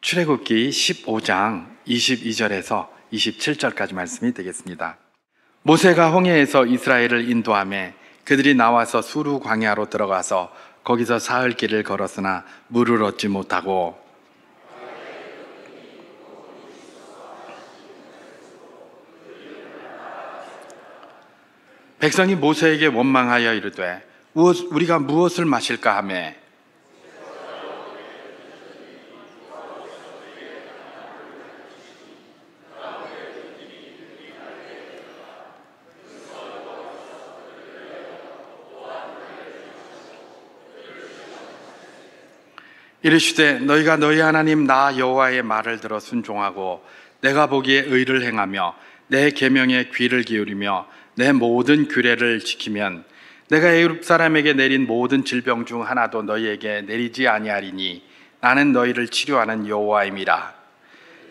출애굽기 15장 22절에서 27절까지 말씀이 되겠습니다. 모세가 홍해에서 이스라엘을 인도하며 그들이 나와서 수르 광야로 들어가서 거기서 사흘 길을 걸었으나 물을 얻지 못하고 백성이 모세에게 원망하여 이르되 우리가 무엇을 마실까 하매 이르시되 너희가 너희 하나님 나 여호와의 말을 들어 순종하고 내가 보기에 의를 행하며 내 계명에 귀를 기울이며 내 모든 규례를 지키면 내가 애굽 사람에게 내린 모든 질병 중 하나도 너희에게 내리지 아니하리니 나는 너희를 치료하는 여호와임이라.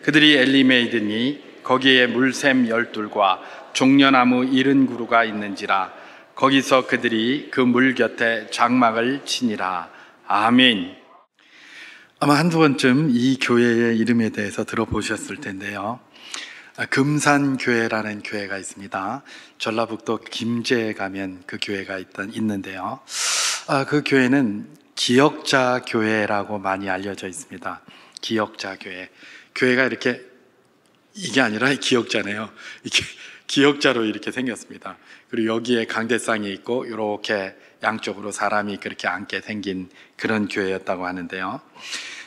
그들이 엘림에 이르니 거기에 물샘 12과 종려나무 70그루가 있는지라. 거기서 그들이 그 물 곁에 장막을 치니라. 아멘. 아마 한두 번쯤 이 교회의 이름에 대해서 들어보셨을 텐데요. 금산교회라는 교회가 있습니다. 전라북도 김제에 가면 그 교회가 있는데요. 그 교회는 기역자 교회라고 많이 알려져 있습니다. 기역자 교회. 교회가 이렇게 이게 아니라 기역자네요. 이렇게 기역자로 이렇게 생겼습니다. 그리고 여기에 강대상이 있고 이렇게 양쪽으로 사람이 그렇게 앉게 생긴 그런 교회였다고 하는데요.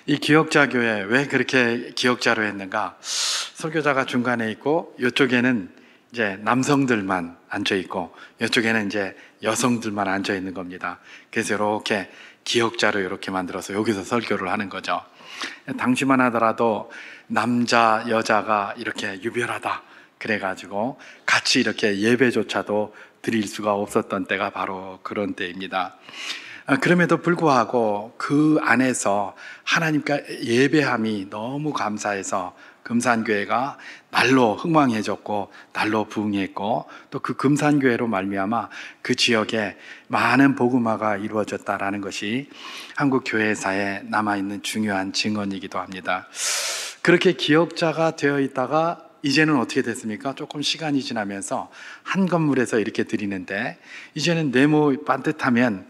이 기역자 교회 왜 그렇게 기역자로 했는가? 설교자가 중간에 있고 이쪽에는 이제 남성들만 앉아 있고 이쪽에는 이제 여성들만 앉아 있는 겁니다. 그래서 이렇게 기역자로 이렇게 만들어서 여기서 설교를 하는 거죠. 당시만 하더라도 남자 여자가 이렇게 유별하다 그래가지고 같이 이렇게 예배조차도 드릴 수가 없었던 때가 바로 그런 때입니다. 그럼에도 불구하고 그 안에서 하나님께 예배함이 너무 감사해서 금산교회가 날로 흥왕해졌고 날로 부흥했고 또 그 금산교회로 말미암아 그 지역에 많은 복음화가 이루어졌다라는 것이 한국 교회사에 남아있는 중요한 증언이기도 합니다. 그렇게 기역자가 되어 있다가 이제는 어떻게 됐습니까? 조금 시간이 지나면서 한 건물에서 이렇게 드리는데 이제는 네모 반듯하면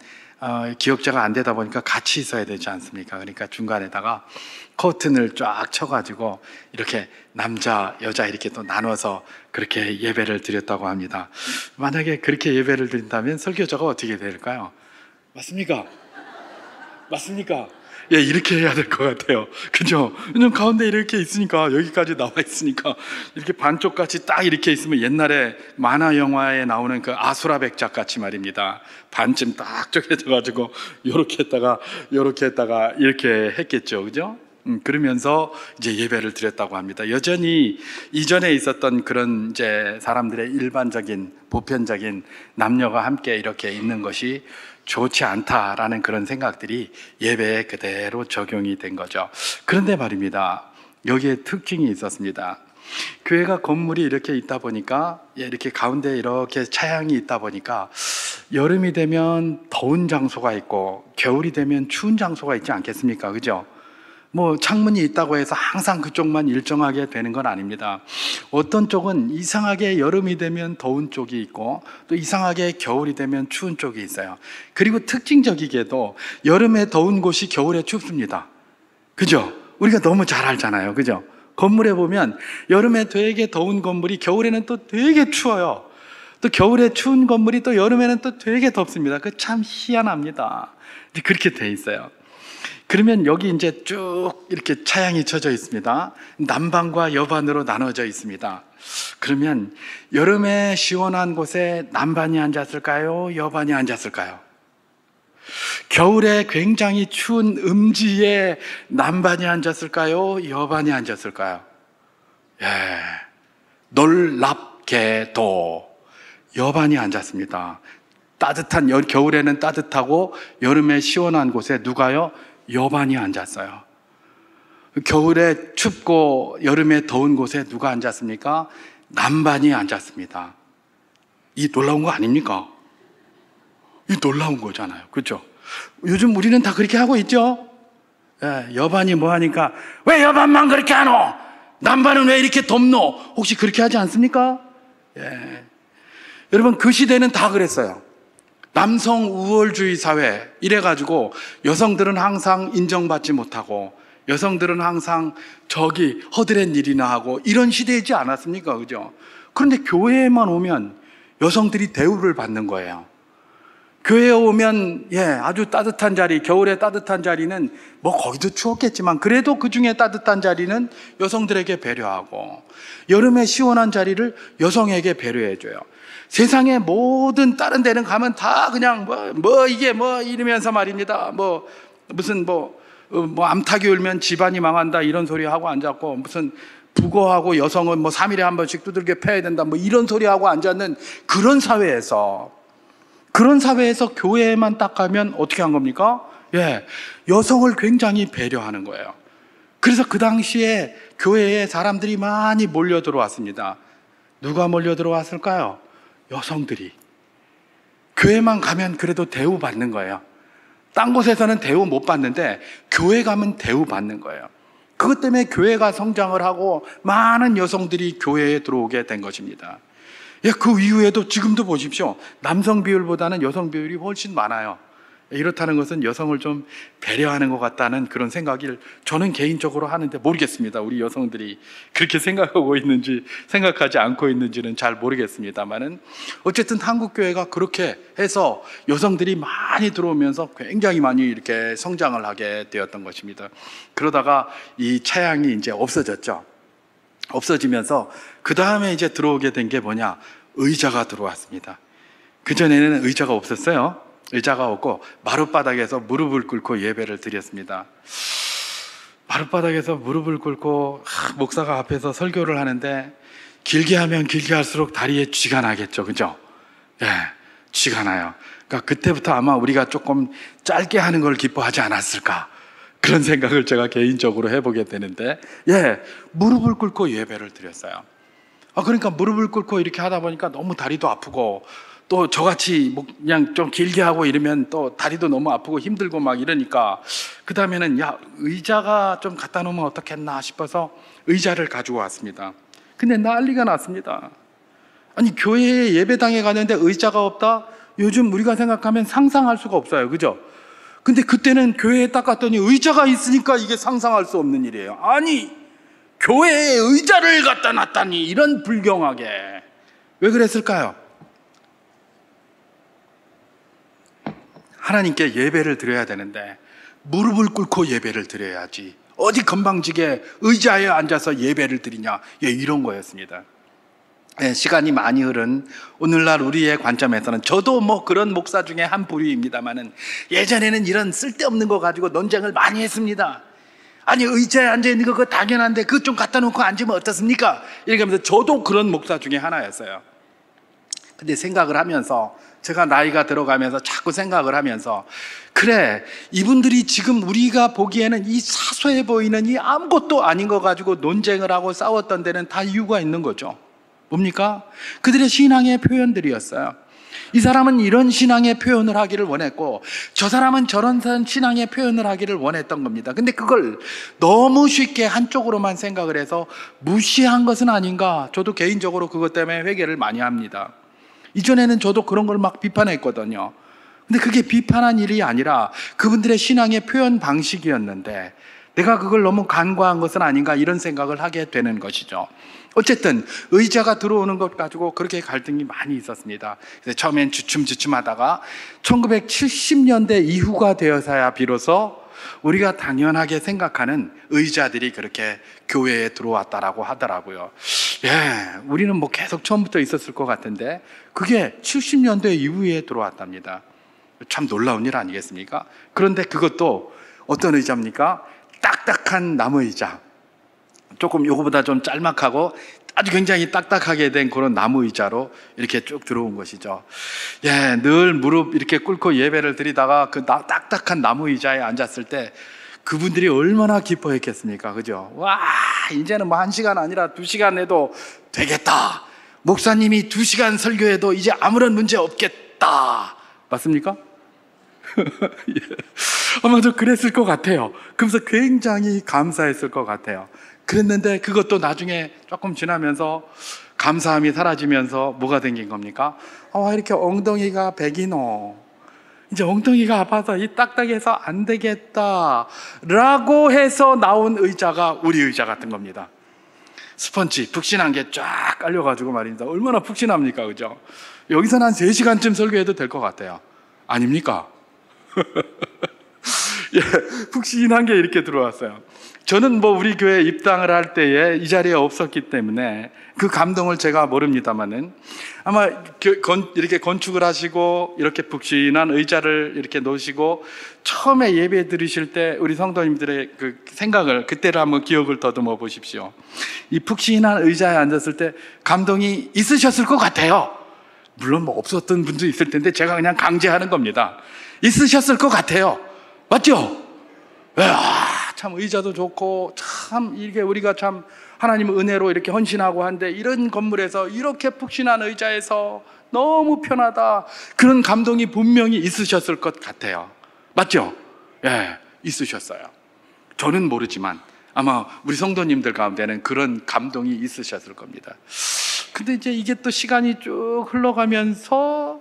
기역자가 안 되다 보니까 같이 있어야 되지 않습니까? 그러니까 중간에다가 커튼을 쫙 쳐가지고 이렇게 남자, 여자 이렇게 또 나눠서 그렇게 예배를 드렸다고 합니다. 만약에 그렇게 예배를 드린다면 설교자가 어떻게 될까요? 맞습니까? 맞습니까? 예, 이렇게 해야 될 것 같아요. 그죠? 왜냐면 가운데 이렇게 있으니까, 여기까지 나와 있으니까, 이렇게 반쪽같이 딱 이렇게 있으면 옛날에 만화 영화에 나오는 그 아수라 백작 같이 말입니다. 반쯤 딱 쪼개져가지고, 요렇게 했다가, 이렇게 했겠죠. 그죠? 그러면서 이제 예배를 드렸다고 합니다. 여전히 이전에 있었던 그런 이제 사람들의 일반적인, 보편적인 남녀가 함께 이렇게 있는 것이 좋지 않다라는 그런 생각들이 예배에 그대로 적용이 된 거죠. 그런데 말입니다. 여기에 특징이 있었습니다. 교회가 건물이 이렇게 있다 보니까 이렇게 가운데 이렇게 차양이 있다 보니까 여름이 되면 더운 장소가 있고 겨울이 되면 추운 장소가 있지 않겠습니까? 그죠? 뭐 창문이 있다고 해서 항상 그쪽만 일정하게 되는 건 아닙니다. 어떤 쪽은 이상하게 여름이 되면 더운 쪽이 있고 또 이상하게 겨울이 되면 추운 쪽이 있어요. 그리고 특징적이게도 여름에 더운 곳이 겨울에 춥습니다. 그죠? 우리가 너무 잘 알잖아요. 그죠? 건물에 보면 여름에 되게 더운 건물이 겨울에는 또 되게 추워요. 또 겨울에 추운 건물이 또 여름에는 또 되게 덥습니다. 그 참 희한합니다. 그렇게 돼 있어요. 그러면 여기 이제 쭉 이렇게 차양이 쳐져 있습니다. 남반과 여반으로 나눠져 있습니다. 그러면 여름에 시원한 곳에 남반이 앉았을까요? 여반이 앉았을까요? 겨울에 굉장히 추운 음지에 남반이 앉았을까요? 여반이 앉았을까요? 예, 놀랍게도 여반이 앉았습니다. 따뜻한 겨울에는 따뜻하고 여름에 시원한 곳에 누가요? 여반이 앉았어요. 겨울에 춥고 여름에 더운 곳에 누가 앉았습니까? 남반이 앉았습니다. 이 놀라운 거 아닙니까? 이 놀라운 거잖아요. 그렇죠? 요즘 우리는 다 그렇게 하고 있죠? 예, 여반이 뭐 하니까 왜 여반만 그렇게 하노? 남반은 왜 이렇게 덥노? 혹시 그렇게 하지 않습니까? 예. 여러분, 그 시대는 다 그랬어요. 남성 우월주의 사회 이래가지고 여성들은 항상 인정받지 못하고 여성들은 항상 저기 허드렛 일이나 하고 이런 시대이지 않았습니까? 그죠? 그런데 교회에만 오면 여성들이 대우를 받는 거예요. 교회에 오면 아주 따뜻한 자리, 겨울에 따뜻한 자리는 뭐 거기도 추웠겠지만 그래도 그 중에 따뜻한 자리는 여성들에게 배려하고 여름에 시원한 자리를 여성에게 배려해줘요. 세상의 모든 다른 데는 가면 다 그냥 이게 이러면서 말입니다. 무슨 암탉이 울면 집안이 망한다 이런 소리 하고 앉았고, 무슨 부고하고 여성은 3일에 한 번씩 두들겨 패야 된다 이런 소리 하고 앉았는 그런 사회에서 교회에만 딱 가면 어떻게 한 겁니까? 여성을 굉장히 배려하는 거예요. 그래서 그 당시에 교회에 사람들이 많이 몰려 들어왔습니다. 누가 몰려 들어왔을까요? 여성들이. 교회만 가면 그래도 대우받는 거예요. 딴 곳에서는 대우 못 받는데 교회 가면 대우받는 거예요. 그것 때문에 교회가 성장을 하고 많은 여성들이 교회에 들어오게 된 것입니다. 그 이후에도 지금도 보십시오. 남성 비율보다는 여성 비율이 훨씬 많아요. 이렇다는 것은 여성을 좀 배려하는 것 같다는 그런 생각을 저는 개인적으로 하는데 모르겠습니다. 우리 여성들이 그렇게 생각하고 있는지 생각하지 않고 있는지는 잘 모르겠습니다만은 어쨌든 한국교회가 그렇게 해서 여성들이 많이 들어오면서 굉장히 많이 이렇게 성장을 하게 되었던 것입니다. 그러다가 이 차양이 이제 없어졌죠. 없어지면서 그 다음에 이제 들어오게 된 게 뭐냐? 의자가 들어왔습니다. 그전에는 의자가 없었어요. 의자가 없고 마룻바닥에서 무릎을 꿇고 예배를 드렸습니다. 마룻바닥에서 무릎을 꿇고 목사가 앞에서 설교를 하는데 길게 하면 길게 할수록 다리에 쥐가 나겠죠. 그죠? 쥐가 나요. 그러니까 그때부터 아마 우리가 조금 짧게 하는 걸 기뻐하지 않았을까, 그런 생각을 제가 개인적으로 해보게 되는데 무릎을 꿇고 예배를 드렸어요. 그러니까 무릎을 꿇고 이렇게 하다 보니까 너무 다리도 아프고 또 저같이 그냥 좀 길게 하고 이러면 또 다리도 너무 아프고 힘들고 막 이러니까 그 다음에는 의자가 좀 갖다 놓으면 어떻겠나 싶어서 의자를 가지고 왔습니다. 근데 난리가 났습니다. 아니, 교회에 예배당에 가는데 의자가 없다? 요즘 우리가 생각하면 상상할 수가 없어요. 그죠? 근데 그때는 교회에 딱 갔더니 의자가 있으니까 이게 상상할 수 없는 일이에요. 아니, 교회에 의자를 갖다 놨다니, 이런 불경하게. 왜 그랬을까요? 하나님께 예배를 드려야 되는데 무릎을 꿇고 예배를 드려야지, 어디 건방지게 의자에 앉아서 예배를 드리냐, 이런 거였습니다. 시간이 많이 흐른 오늘날 우리의 관점에서는 저도 그런 목사 중에 한 부류입니다만은 예전에는 이런 쓸데없는 거 가지고 논쟁을 많이 했습니다. 아니, 의자에 앉아있는 거 그거 당연한데 그거 좀 갖다 놓고 앉으면 어떻습니까? 이렇게 하면서 저도 그런 목사 중에 하나였어요. 근데 생각을 하면서, 제가 나이가 들어가면서 자꾸 생각을 하면서, 그래, 이분들이 지금 우리가 보기에는 이 사소해 보이는 이 아무것도 아닌 거 가지고 논쟁을 하고 싸웠던 데는 다 이유가 있는 거죠. 뭡니까? 그들의 신앙의 표현들이었어요. 이 사람은 이런 신앙의 표현을 하기를 원했고 저 사람은 저런 신앙의 표현을 하기를 원했던 겁니다. 근데 그걸 너무 쉽게 한쪽으로만 생각을 해서 무시한 것은 아닌가, 저도 개인적으로 그것 때문에 회개를 많이 합니다. 이전에는 저도 그런 걸 막 비판했거든요. 근데 그게 비판한 일이 아니라 그분들의 신앙의 표현 방식이었는데 내가 그걸 너무 간과한 것은 아닌가, 이런 생각을 하게 되는 것이죠. 어쨌든 의자가 들어오는 것 가지고 그렇게 갈등이 많이 있었습니다. 그래서 처음엔 주춤주춤하다가 1970년대 이후가 되어서야 비로소 우리가 당연하게 생각하는 의자들이 그렇게 교회에 들어왔다라고 하더라고요. 우리는 계속 처음부터 있었을 것 같은데 그게 70년대 이후에 들어왔답니다. 참 놀라운 일 아니겠습니까? 그런데 그것도 어떤 의자입니까? 딱딱한 나무 의자. 조금 요거보다 좀 짤막하고 아주 굉장히 딱딱하게 된 그런 나무 의자로 이렇게 쭉 들어온 것이죠. 늘 무릎 이렇게 꿇고 예배를 드리다가 그 딱딱한 나무 의자에 앉았을 때 그분들이 얼마나 기뻐했겠습니까? 그죠? 와, 이제는 1시간 아니라 2시간 해도 되겠다. 목사님이 2시간 설교해도 이제 아무런 문제 없겠다. 맞습니까? 아마도 그랬을 것 같아요. 그러면서 굉장히 감사했을 것 같아요. 그랬는데 그것도 나중에 조금 지나면서 감사함이 사라지면서 뭐가 생긴 겁니까? 이렇게 엉덩이가 베기노. 이제 엉덩이가 아파서 이 딱딱해서 안 되겠다 라고 해서 나온 의자가 우리 의자 같은 겁니다. 스펀지 푹신한 게 쫙 깔려가지고 말입니다. 얼마나 푹신합니까, 그죠? 여기서는 한 3시간쯤 설교해도 될 것 같아요. 아닙니까? 예, 푹신한 게 이렇게 들어왔어요. 저는 우리 교회 입당을 할 때에 이 자리에 없었기 때문에 그 감동을 제가 모릅니다만은, 아마 이렇게 건축을 하시고 이렇게 푹신한 의자를 이렇게 놓으시고 처음에 예배 드리실 때 우리 성도님들의 그 생각을, 그때를 한번 기억을 더듬어 보십시오. 이 푹신한 의자에 앉았을 때 감동이 있으셨을 것 같아요. 물론 없었던 분도 있을 텐데 제가 그냥 강제하는 겁니다. 있으셨을 것 같아요. 맞죠? 참 의자도 좋고 참 이게 우리가 참 하나님의 은혜로 이렇게 헌신하고 한데, 이런 건물에서 이렇게 푹신한 의자에서 너무 편하다, 그런 감동이 분명히 있으셨을 것 같아요. 맞죠? 예, 있으셨어요. 저는 모르지만 아마 우리 성도님들 가운데는 그런 감동이 있으셨을 겁니다. 근데 이제 이게 또 시간이 쭉 흘러가면서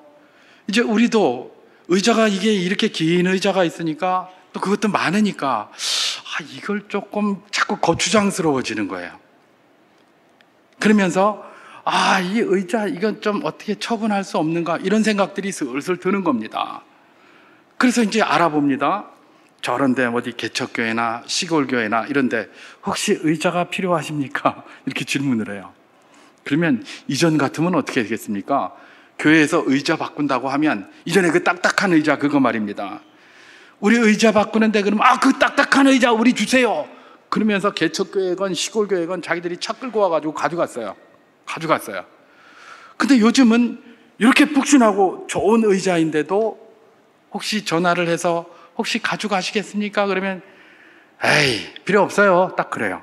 이제 우리도 의자가, 이게 이렇게 긴 의자가 있으니까 또 그것도 많으니까 이걸 조금 자꾸 거추장스러워지는 거예요. 그러면서 이 의자 이건 좀 어떻게 처분할 수 없는가, 이런 생각들이 슬슬 드는 겁니다. 그래서 이제 알아봅니다. 저런데 어디 개척교회나 시골교회나 이런데 혹시 의자가 필요하십니까? 이렇게 질문을 해요. 그러면 이전 같으면 어떻게 되겠습니까? 교회에서 의자 바꾼다고 하면 이전에 그 딱딱한 의자 그거 말입니다. 우리 의자 바꾸는데 그러면 그 딱딱한 의자 우리 주세요. 그러면서 개척교회건 시골교회건 자기들이 차 끌고 와가지고 가져갔어요. 근데 요즘은 이렇게 푹신하고 좋은 의자인데도 혹시 전화를 해서 혹시 가져가시겠습니까? 그러면 에이, 필요 없어요. 딱 그래요.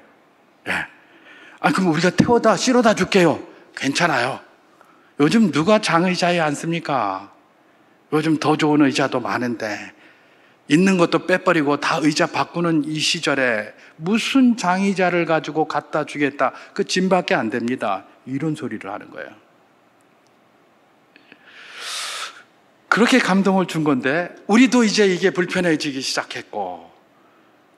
예. 그럼 우리가 태워다 실어다 줄게요. 괜찮아요. 요즘 누가 장의자에 앉습니까? 요즘 더 좋은 의자도 많은데 있는 것도 빼버리고 다 의자 바꾸는 이 시절에 무슨 장의자를 가지고 갖다 주겠다, 그 짐밖에 안 됩니다. 이런 소리를 하는 거예요. 그렇게 감동을 준 건데 우리도 이제 이게 불편해지기 시작했고,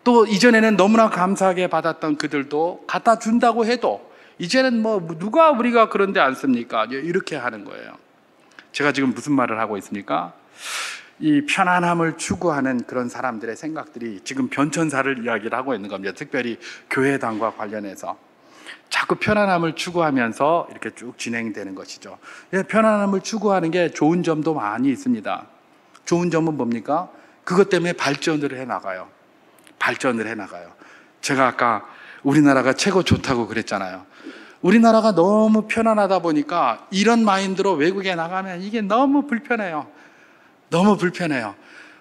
또 이전에는 너무나 감사하게 받았던 그들도 갖다 준다고 해도 이제는 누가 우리가 그런데 앉습니까? 이렇게 하는 거예요. 제가 지금 무슨 말을 하고 있습니까? 이 편안함을 추구하는 그런 사람들의 생각들이 지금 변천사를 이야기를 하고 있는 겁니다. 특별히 교회당과 관련해서 자꾸 편안함을 추구하면서 이렇게 쭉 진행되는 것이죠. 편안함을 추구하는 게 좋은 점도 많이 있습니다. 좋은 점은 뭡니까? 그것 때문에 발전을 해나가요. 제가 아까 우리나라가 최고 좋다고 그랬잖아요. 우리나라가 너무 편안하다 보니까 이런 마인드로 외국에 나가면 이게 너무 불편해요.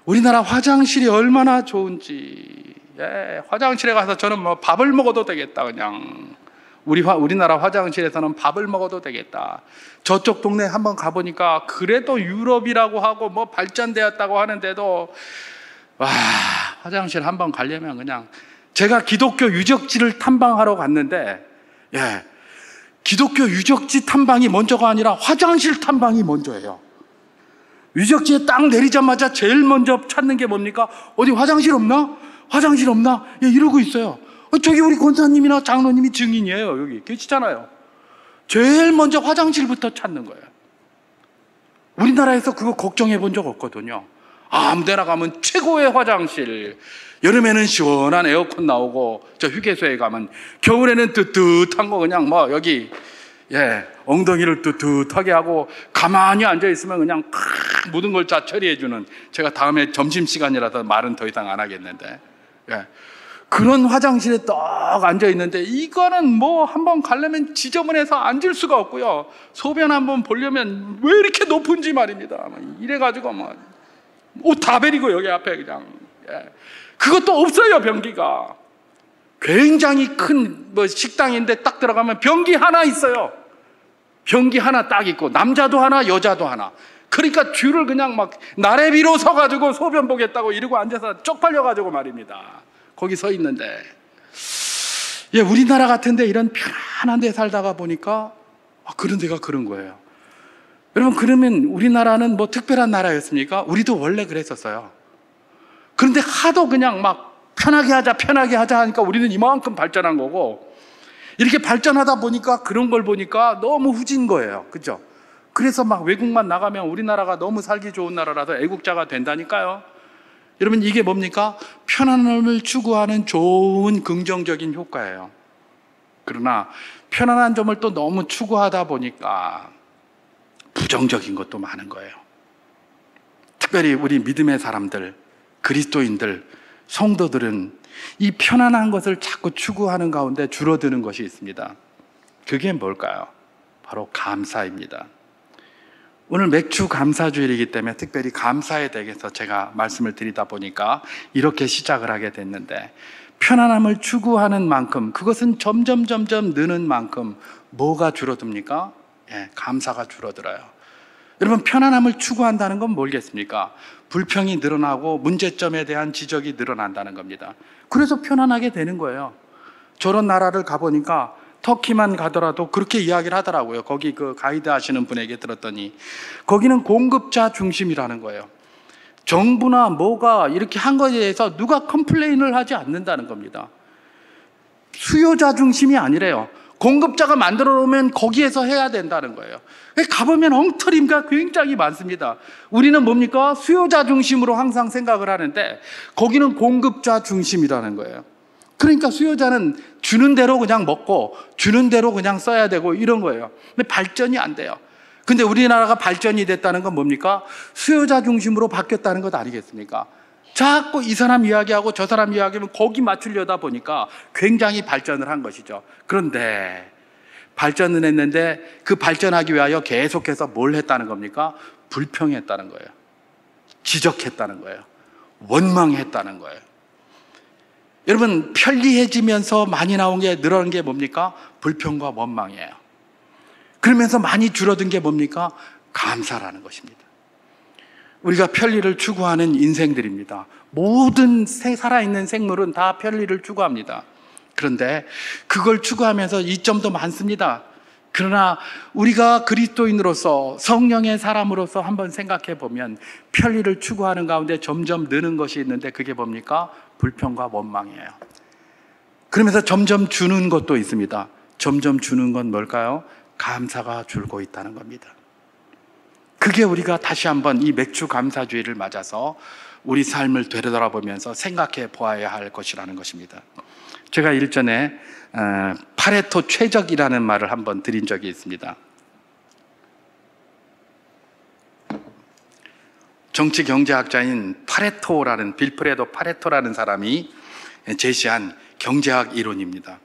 우리나라 화장실이 얼마나 좋은지. 화장실에 가서 저는 밥을 먹어도 되겠다. 그냥 우리나라 화장실에서는 밥을 먹어도 되겠다. 저쪽 동네 한번 가보니까 그래도 유럽이라고 하고 발전되었다고 하는데도 화장실 한번 가려면 그냥, 제가 기독교 유적지를 탐방하러 갔는데 기독교 유적지 탐방이 먼저가 아니라 화장실 탐방이 먼저예요. 유적지에 딱 내리자마자 제일 먼저 찾는 게 뭡니까? 어디 화장실 없나? 이러고 있어요. 저기 우리 권사님이나 장로님이 증인이에요. 여기 계시잖아요. 제일 먼저 화장실부터 찾는 거예요. 우리나라에서 그거 걱정해 본 적 없거든요. 아무 데나 가면 최고의 화장실. 여름에는 시원한 에어컨 나오고, 저 휴게소에 가면 겨울에는 뜨뜻한 거 그냥 여기 엉덩이를 뜨뜻하게 하고 가만히 앉아있으면 그냥 모든 걸 다 처리해주는, 제가 다음에 점심시간이라서 말은 더 이상 안 하겠는데 그런 화장실에 딱 앉아있는데, 이거는 한번 가려면 지저분해서 앉을 수가 없고요, 소변 한번 보려면 왜 이렇게 높은지 말입니다. 이래가지고 옷 다 베리고 여기 앞에 그냥 그것도 없어요. 변기가 굉장히 큰 식당인데 딱 들어가면 변기 하나 있어요. 변기 하나 딱 있고, 남자도 하나 여자도 하나. 그러니까 줄을 그냥 막 나래비로 서가지고 소변 보겠다고 이러고 앉아서 쪽팔려가지고 말입니다. 거기 서 있는데, 예, 우리나라 같은데 이런 편안한 데 살다가 보니까 그런 데가 그런 거예요. 여러분, 그러면 우리나라는 뭐 특별한 나라였습니까? 우리도 원래 그랬었어요. 그런데 하도 그냥 막 편하게 하자 하니까 우리는 이만큼 발전한 거고, 이렇게 발전하다 보니까 그런 걸 보니까 너무 후진 거예요. 그죠? 그래서 막 외국만 나가면 우리나라가 너무 살기 좋은 나라라서 애국자가 된다니까요. 여러분, 이게 뭡니까? 편안함을 추구하는 좋은 긍정적인 효과예요. 그러나 편안한 점을 또 너무 추구하다 보니까 부정적인 것도 많은 거예요. 특별히 우리 믿음의 사람들, 그리스도인들, 성도들은 이 편안한 것을 자꾸 추구하는 가운데 줄어드는 것이 있습니다. 그게 뭘까요? 바로 감사입니다. 오늘 맥주 감사주일이기 때문에 특별히 감사에 대해서 제가 말씀을 드리다 보니까 이렇게 시작을 하게 됐는데, 편안함을 추구하는 만큼, 그것은 점점 느는 만큼 뭐가 줄어듭니까? 예, 감사가 줄어들어요. 여러분, 편안함을 추구한다는 건 뭐겠습니까? 불평이 늘어나고 문제점에 대한 지적이 늘어난다는 겁니다. 그래서 편안하게 되는 거예요. 저런 나라를 가보니까 터키만 가더라도 그렇게 이야기를 하더라고요. 거기 그 가이드 하시는 분에게 들었더니 거기는 공급자 중심이라는 거예요. 정부나 뭐가 이렇게 한 것에 대해서 누가 컴플레인을 하지 않는다는 겁니다. 수요자 중심이 아니래요. 공급자가 만들어 놓으면 거기에서 해야 된다는 거예요. 가보면 엉터리가 굉장히 많습니다. 우리는 뭡니까? 수요자 중심으로 항상 생각을 하는데 거기는 공급자 중심이라는 거예요. 그러니까 수요자는 주는 대로 그냥 먹고 주는 대로 그냥 써야 되고 이런 거예요. 근데 발전이 안 돼요. 근데 우리나라가 발전이 됐다는 건 뭡니까? 수요자 중심으로 바뀌었다는 것 아니겠습니까? 자꾸 이 사람 이야기하고 저 사람 이야기하면 거기 맞추려다 보니까 굉장히 발전을 한 것이죠. 그런데 발전은 했는데 그 발전하기 위하여 계속해서 뭘 했다는 겁니까? 불평했다는 거예요. 지적했다는 거예요. 원망했다는 거예요. 여러분, 편리해지면서 많이 나온 게, 늘어난 게 뭡니까? 불평과 원망이에요. 그러면서 많이 줄어든 게 뭡니까? 감사라는 것입니다. 우리가 편리를 추구하는 인생들입니다. 모든 살아있는 생물은 다 편리를 추구합니다. 그런데 그걸 추구하면서 이점도 많습니다. 그러나 우리가 그리스도인으로서, 성령의 사람으로서 한번 생각해 보면 편리를 추구하는 가운데 점점 느는 것이 있는데 그게 뭡니까? 불평과 원망이에요. 그러면서 점점 주는 것도 있습니다. 점점 주는 건 뭘까요? 감사가 줄고 있다는 겁니다. 그게 우리가 다시 한번 이 맥주 감사주의를 맞아서 우리 삶을 되돌아보면서 생각해 보아야 할 것이라는 것입니다. 제가 일전에 파레토 최적이라는 말을 한번 드린 적이 있습니다. 정치 경제학자인 파레토라는, 빌프레도 파레토라는 사람이 제시한 경제학 이론입니다.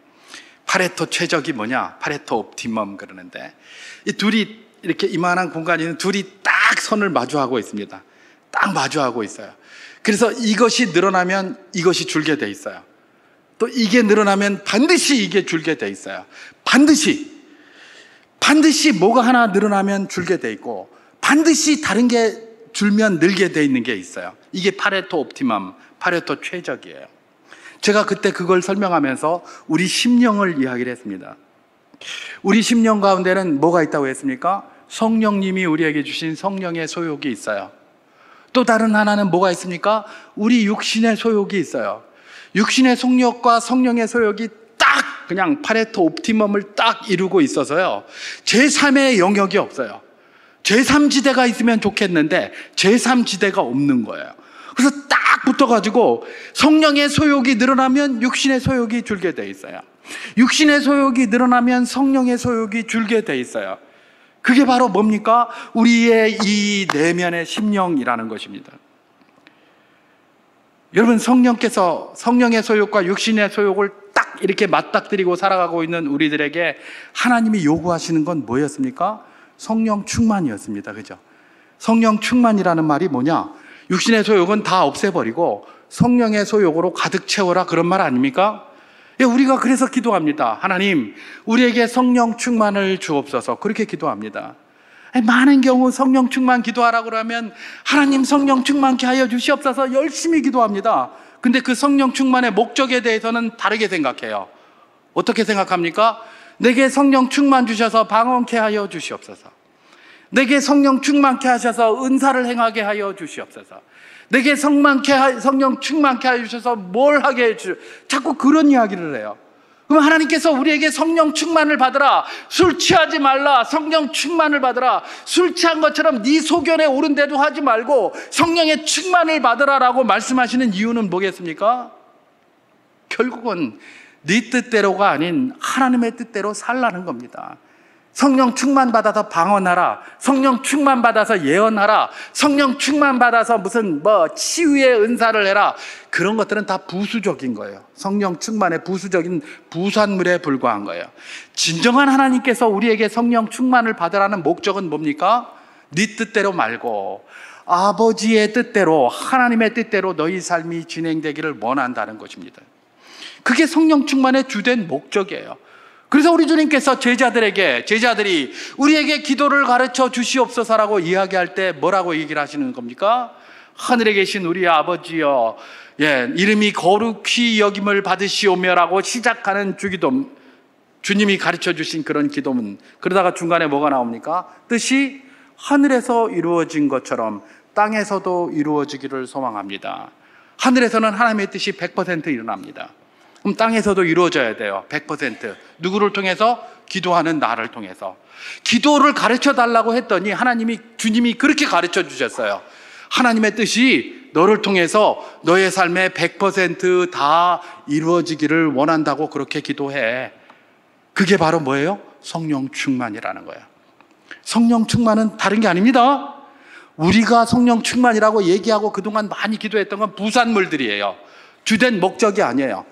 파레토 최적이 뭐냐? 파레토 옵티멈 그러는데, 이 둘이 이렇게 이만한 공간에 있는 둘이 딱 선을 마주하고 있습니다. 딱 마주하고 있어요. 그래서 이것이 늘어나면 이것이 줄게 돼 있어요. 또 이게 늘어나면 반드시 이게 줄게 돼 있어요. 반드시 뭐가 하나 늘어나면 줄게 돼 있고, 반드시 다른 게 줄면 늘게 돼 있는 게 있어요. 이게 파레토 옵티멈, 파레토 최적이에요. 제가 그때 그걸 설명하면서 우리 심령을 이야기를 했습니다. 우리 심령 가운데는 뭐가 있다고 했습니까? 성령님이 우리에게 주신 성령의 소욕이 있어요. 또 다른 하나는 뭐가 있습니까? 우리 육신의 소욕이 있어요. 육신의 속력과 성령의 소욕이 딱 그냥 파레토 옵티멈을 딱 이루고 있어서요, 제3의 영역이 없어요. 제3지대가 있으면 좋겠는데 제3지대가 없는 거예요. 그래서 딱 붙어가지고 성령의 소욕이 늘어나면 육신의 소욕이 줄게 돼 있어요. 육신의 소욕이 늘어나면 성령의 소욕이 줄게 돼 있어요. 그게 바로 뭡니까? 우리의 이 내면의 심령이라는 것입니다. 여러분, 성령께서 성령의 소욕과 육신의 소욕을 딱 이렇게 맞닥뜨리고 살아가고 있는 우리들에게 하나님이 요구하시는 건 뭐였습니까? 성령 충만이었습니다. 그죠? 성령 충만이라는 말이 뭐냐? 육신의 소욕은 다 없애버리고 성령의 소욕으로 가득 채워라, 그런 말 아닙니까? 우리가 그래서 기도합니다. 하나님, 우리에게 성령 충만을 주옵소서. 그렇게 기도합니다. 많은 경우 성령 충만 기도하라고 그러면 하나님 성령 충만케 하여 주시옵소서 열심히 기도합니다. 근데 그 성령 충만의 목적에 대해서는 다르게 생각해요. 어떻게 생각합니까? 내게 성령 충만 주셔서 방언케 하여 주시옵소서. 내게 성령 충만케 하셔서 은사를 행하게 하여 주시옵소서. 내게 성령 충만케 하여 주셔서 뭘 하게 해주시옵소서. 자꾸 그런 이야기를 해요. 그럼 하나님께서 우리에게 성령 충만을 받으라, 술 취하지 말라, 성령 충만을 받으라, 술 취한 것처럼 네 소견에 오른 대로 하지 말고 성령의 충만을 받으라라고 말씀하시는 이유는 뭐겠습니까? 결국은 네 뜻대로가 아닌 하나님의 뜻대로 살라는 겁니다. 성령 충만 받아서 방언하라, 성령 충만 받아서 예언하라, 성령 충만 받아서 무슨 치유의 은사를 해라, 그런 것들은 다 부수적인 거예요. 성령 충만의 부수적인 부산물에 불과한 거예요. 진정한 하나님께서 우리에게 성령 충만을 받으라는 목적은 뭡니까? 네 뜻대로 말고 아버지의 뜻대로, 하나님의 뜻대로 너희 삶이 진행되기를 원한다는 것입니다. 그게 성령 충만의 주된 목적이에요. 그래서 우리 주님께서 제자들이 우리에게 기도를 가르쳐 주시옵소서라고 이야기할 때 뭐라고 얘기를 하시는 겁니까? 하늘에 계신 우리 아버지여, 이름이 거룩히 여김을 받으시오며라고 시작하는 주기도, 주님이 가르쳐 주신 그런 기도문. 그러다가 중간에 뭐가 나옵니까? 뜻이 하늘에서 이루어진 것처럼 땅에서도 이루어지기를 소망합니다. 하늘에서는 하나님의 뜻이 100% 일어납니다. 그럼 땅에서도 이루어져야 돼요. 100%. 누구를 통해서? 기도하는 나를 통해서. 기도를 가르쳐 달라고 했더니 주님이 그렇게 가르쳐 주셨어요. 하나님의 뜻이 너를 통해서 너의 삶에 100% 이루어지기를 원한다고 그렇게 기도해. 그게 바로 뭐예요? 성령 충만이라는 거예요. 성령 충만은 다른 게 아닙니다. 우리가 성령 충만이라고 얘기하고 그동안 많이 기도했던 건 부산물들이에요. 주된 목적이 아니에요.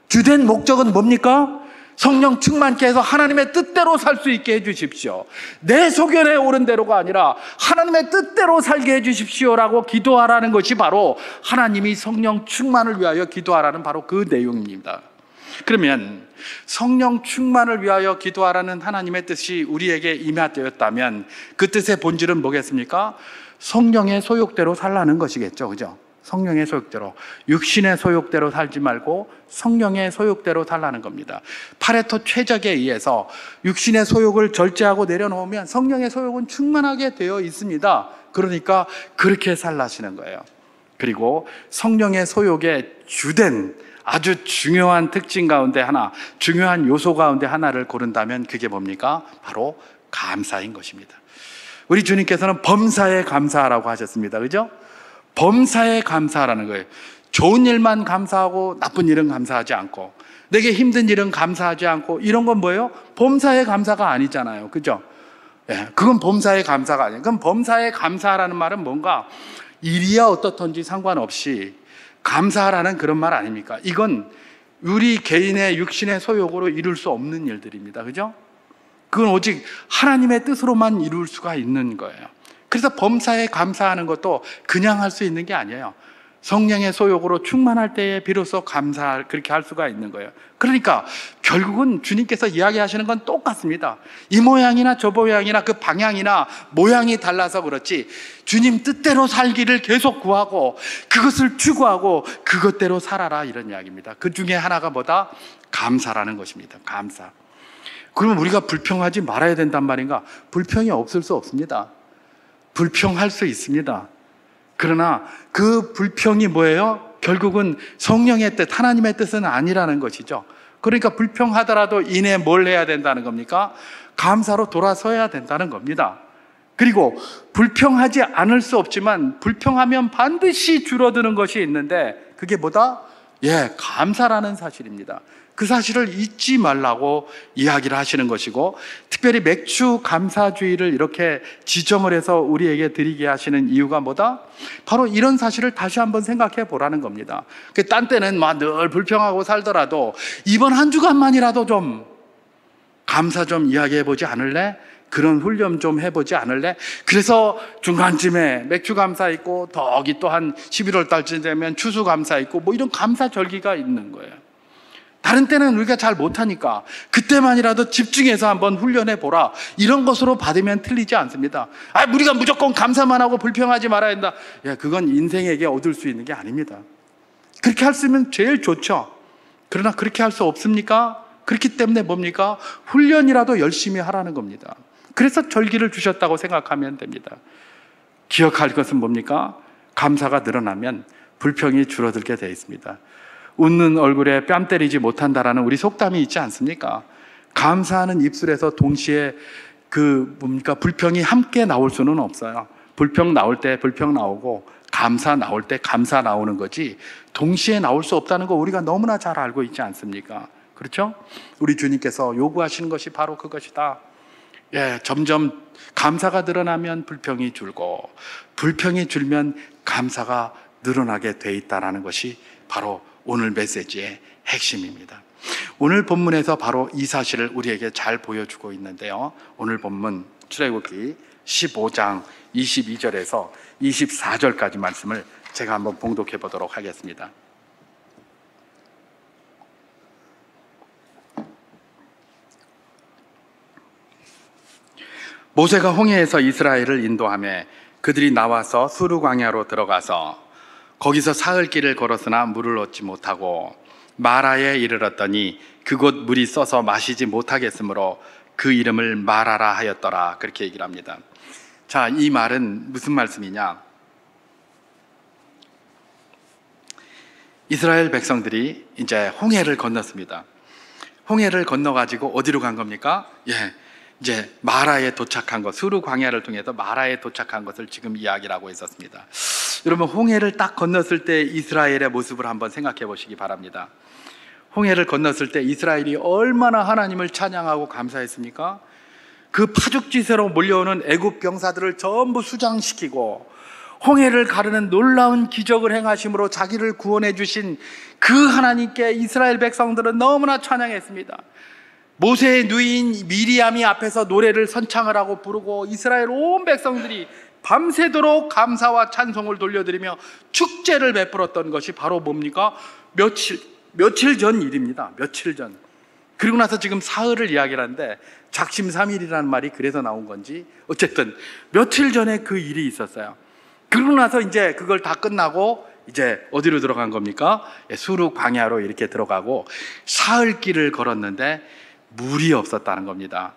주된 목적은 뭡니까? 성령 충만케 해서 하나님의 뜻대로 살 수 있게 해주십시오. 내 소견에 옳은 대로가 아니라 하나님의 뜻대로 살게 해주십시오라고 기도하라는 것이 바로 하나님이 성령 충만을 위하여 기도하라는 바로 그 내용입니다. 그러면 성령 충만을 위하여 기도하라는 하나님의 뜻이 우리에게 임하되었다면 그 뜻의 본질은 뭐겠습니까? 성령의 소욕대로 살라는 것이겠죠. 그죠? 성령의 소욕대로, 육신의 소욕대로 살지 말고 성령의 소욕대로 살라는 겁니다. 파레토 최적에 의해서 육신의 소욕을 절제하고 내려놓으면 성령의 소욕은 충만하게 되어 있습니다. 그러니까 그렇게 살라시는 거예요. 그리고 성령의 소욕의 주된 아주 중요한 특징 가운데 하나, 중요한 요소 가운데 하나를 고른다면 그게 뭡니까? 바로 감사인 것입니다. 우리 주님께서는 범사에 감사하라고 하셨습니다. 그죠? 범사에 감사하라는 거예요. 좋은 일만 감사하고 나쁜 일은 감사하지 않고, 내게 힘든 일은 감사하지 않고, 이런 건 뭐예요? 범사에 감사가 아니잖아요. 그죠? 그건 범사에 감사가 아니에요. 그럼 범사에 감사하라는 말은 뭔가 일이야 어떻든지 상관없이 감사하라는 그런 말 아닙니까? 이건 우리 개인의 육신의 소욕으로 이룰 수 없는 일들입니다. 그죠? 그건 오직 하나님의 뜻으로만 이룰 수가 있는 거예요. 그래서 범사에 감사하는 것도 그냥 할 수 있는 게 아니에요. 성령의 소욕으로 충만할 때에 비로소 그렇게 할 수가 있는 거예요. 그러니까 결국은 주님께서 이야기하시는 건 똑같습니다. 이 모양이나 저 모양이나 그 방향이나 모양이 달라서 그렇지 주님 뜻대로 살기를 계속 구하고 그것을 추구하고 그것대로 살아라, 이런 이야기입니다. 그 중에 하나가 뭐다? 감사라는 것입니다. 감사. 그러면 우리가 불평하지 말아야 된단 말인가? 불평이 없을 수 없습니다. 불평할 수 있습니다. 그러나 그 불평이 뭐예요? 결국은 성령의 뜻, 하나님의 뜻은 아니라는 것이죠. 그러니까 불평하더라도 이내 뭘 해야 된다는 겁니까? 감사로 돌아서야 된다는 겁니다. 그리고 불평하지 않을 수 없지만 불평하면 반드시 줄어드는 것이 있는데 그게 뭐다? 감사라는 사실입니다. 그 사실을 잊지 말라고 이야기를 하시는 것이고, 특별히 맥주 감사주의를 이렇게 지정을 해서 우리에게 드리게 하시는 이유가 뭐다? 바로 이런 사실을 다시 한번 생각해 보라는 겁니다. 딴 때는 늘 불평하고 살더라도 이번 한 주간만이라도 좀 감사 좀 이야기해 보지 않을래? 그런 훈련 좀 해보지 않을래? 그래서 중간쯤에 맥주 감사 있고 덕이 또 한 11월 달쯤 되면 추수 감사 있고 이런 감사 절기가 있는 거예요. 다른 때는 우리가 잘 못하니까 그때만이라도 집중해서 한번 훈련해 보라, 이런 것으로 받으면 틀리지 않습니다. 우리가 무조건 감사만 하고 불평하지 말아야 한다. 그건 인생에게 얻을 수 있는 게 아닙니다. 그렇게 할 수 있으면 제일 좋죠. 그러나 그렇게 할 수 없습니까? 그렇기 때문에 뭡니까? 훈련이라도 열심히 하라는 겁니다. 그래서 절기를 주셨다고 생각하면 됩니다. 기억할 것은 뭡니까? 감사가 늘어나면 불평이 줄어들게 되어 있습니다. 웃는 얼굴에 뺨 때리지 못한다라는 우리 속담이 있지 않습니까? 감사하는 입술에서 동시에 불평이 함께 나올 수는 없어요. 불평 나올 때 불평 나오고 감사 나올 때 감사 나오는 거지, 동시에 나올 수 없다는 거 우리가 너무나 잘 알고 있지 않습니까? 그렇죠? 우리 주님께서 요구하시는 것이 바로 그것이다. 점점 감사가 늘어나면 불평이 줄고, 불평이 줄면 감사가 늘어나게 돼 있다는 것이 바로 오늘 메시지의 핵심입니다. 오늘 본문에서 바로 이 사실을 우리에게 잘 보여주고 있는데요. 오늘 본문 출애굽기 15장 22절에서 24절까지 말씀을 제가 한번 봉독해 보도록 하겠습니다. 모세가 홍해에서 이스라엘을 인도하며 그들이 나와서 수르 광야로 들어가서 거기서 사흘 길을 걸었으나 물을 얻지 못하고 마라에 이르렀더니 그곳 물이 써서 마시지 못하겠으므로 그 이름을 마라라 하였더라. 그렇게 얘기를 합니다. 자, 이 말은 무슨 말씀이냐? 이스라엘 백성들이 이제 홍해를 건넜습니다. 홍해를 건너가지고 어디로 간 겁니까? 이제 마라에 도착한 것, 수르 광야를 통해서 마라에 도착한 것을 지금 이야기를 하고 있었습니다. 여러분, 홍해를 딱 건넜을 때 이스라엘의 모습을 한번 생각해 보시기 바랍니다. 홍해를 건넜을 때 이스라엘이 얼마나 하나님을 찬양하고 감사했습니까? 그 파죽지세로 몰려오는 애굽 병사들을 전부 수장시키고 홍해를 가르는 놀라운 기적을 행하심으로 자기를 구원해 주신 그 하나님께 이스라엘 백성들은 너무나 찬양했습니다. 모세의 누이인 미리암이 앞에서 노래를 선창을 하고 부르고 이스라엘 온 백성들이 밤새도록 감사와 찬송을 돌려드리며 축제를 베풀었던 것이 바로 뭡니까? 며칠 전 일입니다. 며칠 전. 그리고 나서 지금 사흘을 이야기를 하는데 작심삼일이라는 말이 그래서 나온 건지 어쨌든 며칠 전에 그 일이 있었어요. 그러고 나서 이제 그걸 다 끝나고 이제 어디로 들어간 겁니까? 수르 광야로 이렇게 들어가고 사흘 길을 걸었는데 물이 없었다는 겁니다.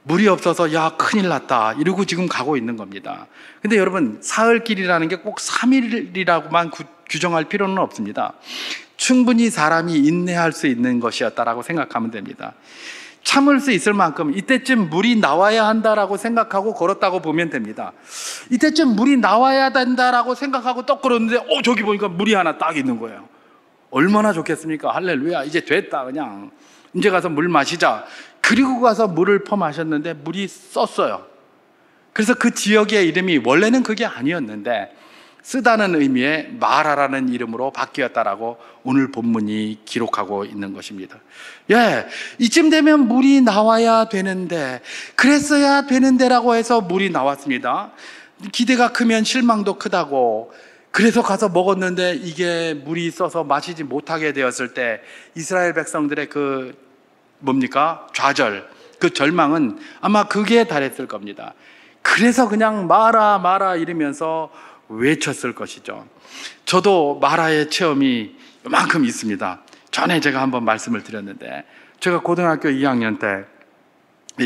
물이 없어서 큰일 났다 이러고 지금 가고 있는 겁니다. 근데 여러분, 사흘 길이라는 게 꼭 3일이라고만 규정할 필요는 없습니다. 충분히 사람이 인내할 수 있는 것이었다라고 생각하면 됩니다. 참을 수 있을 만큼 이때쯤 물이 나와야 한다라고 생각하고 걸었다고 보면 됩니다. 이때쯤 물이 나와야 된다라고 생각하고 떡 걸었는데 저기 보니까 물이 하나 딱 있는 거예요. 얼마나 좋겠습니까? 할렐루야, 이제 됐다, 그냥 이제 가서 물 마시자. 그리고 가서 물을 퍼마셨는데 물이 썼어요. 그래서 그 지역의 이름이 원래는 그게 아니었는데 쓰다는 의미의 마라라는 이름으로 바뀌었다라고 오늘 본문이 기록하고 있는 것입니다. 이쯤 되면 물이 나와야 되는데, 그랬어야 되는데라고 해서 물이 나왔습니다. 기대가 크면 실망도 크다고. 그래서 가서 먹었는데 이게 물이 써서 마시지 못하게 되었을 때 이스라엘 백성들의 좌절, 그 절망은 아마 그게 달했을 겁니다. 그래서 그냥 마라 마라 이러면서 외쳤을 것이죠. 저도 마라의 체험이 이만큼 있습니다. 전에 제가 한번 말씀을 드렸는데, 제가 고등학교 2학년 때